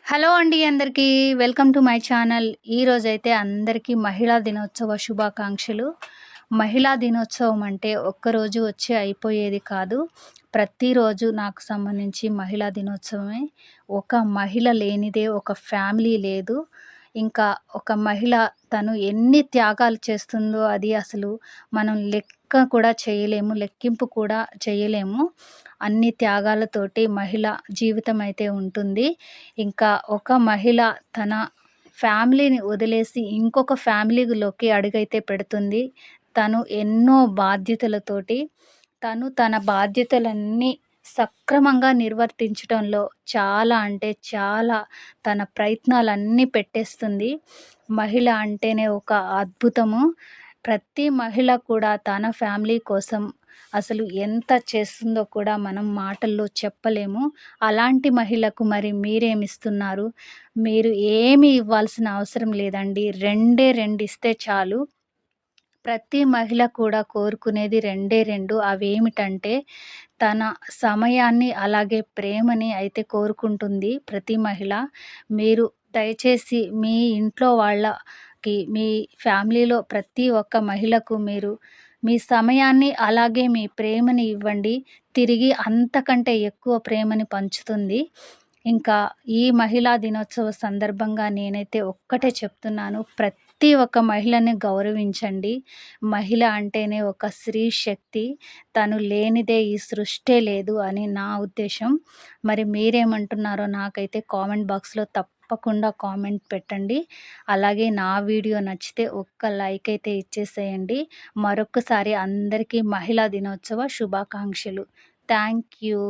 Hello అండి అందరికీ. Welcome to my channel. ఈరోజైతే అందరికీ మహిళా దినోత్సవ శుభాకాంక్షలు. మహిళా దినోత్సవం అంటే ఒక్కరోజు వచ్చి అయిపోయేది కాదు. ప్రతిరోజు నాకు సంబంధించి మహిళా దినోత్సవమే. ఒక మహిళ లేనిదే ఒక ఫ్యామిలీ లేదు. ఇంకా ఒక మహిళ తను ఎన్ని త్యాగాలు చేస్తుందో అది అసలు మనం లెక్క కూడా చేయలేము. లెక్కింపు కూడా చేయలేము. అన్ని త్యాగాలతోటి మహిళ జీవితం అయితే ఉంటుంది. ఇంకా ఒక మహిళ తన ఫ్యామిలీని వదిలేసి ఇంకొక ఫ్యామిలీలోకి అడుగైతే పెడుతుంది. తను ఎన్నో బాధ్యతలతోటి తన బాధ్యతలన్నీ సక్రమంగా నిర్వర్తించటంలో చాలా అంటే చాలా తన ప్రయత్నాలన్నీ పెట్టేస్తుంది. మహిళ అంటేనే ఒక అద్భుతము. ప్రతి మహిళ కూడా తన ఫ్యామిలీ కోసం అసలు ఎంత చేస్తుందో కూడా మనం మాటల్లో చెప్పలేము. అలాంటి మహిళకు మరి మీరేమిస్తున్నారు? మీరు ఏమి ఇవ్వాల్సిన అవసరం లేదండి. రెండే 2 ఇస్తే చాలు. ప్రతి మహిళ కూడా కోరుకునేది రెండే 2. అవేమిటంటే తన సమయాన్ని అలాగే ప్రేమని అయితే కోరుకుంటుంది ప్రతి మహిళ. మీరు దయచేసి మీ ఇంట్లో వాళ్ళకి, మీ ఫ్యామిలీలో ప్రతి ఒక్క మహిళకు మీరు మీ సమయాన్ని అలాగే మీ ప్రేమని ఇవ్వండి. తిరిగి అంతకంటే ఎక్కువ ప్రేమని పంచుతుంది. ఇంకా ఈ మహిళా దినోత్సవ సందర్భంగా నేనైతే ఒక్కటే చెప్తున్నాను. ప్రతి ఒక్క మహిళని గౌరవించండి. మహిళ అంటేనే ఒక స్త్రీ శక్తి. తను లేనిదే ఈ సృష్టే లేదు అని నా ఉద్దేశం. మరి మీరేమంటున్నారో నాకైతే కామెంట్ బాక్స్‌లో తప్పకుండా కామెంట్ పెట్టండి. అలాగే నా వీడియో నచ్చితే ఒక్క లైక్ అయితే ఇచ్చేసేయండి. మరొక్కసారి అందరికీ మహిళా దినోత్సవ శుభాకాంక్షలు. Thank you.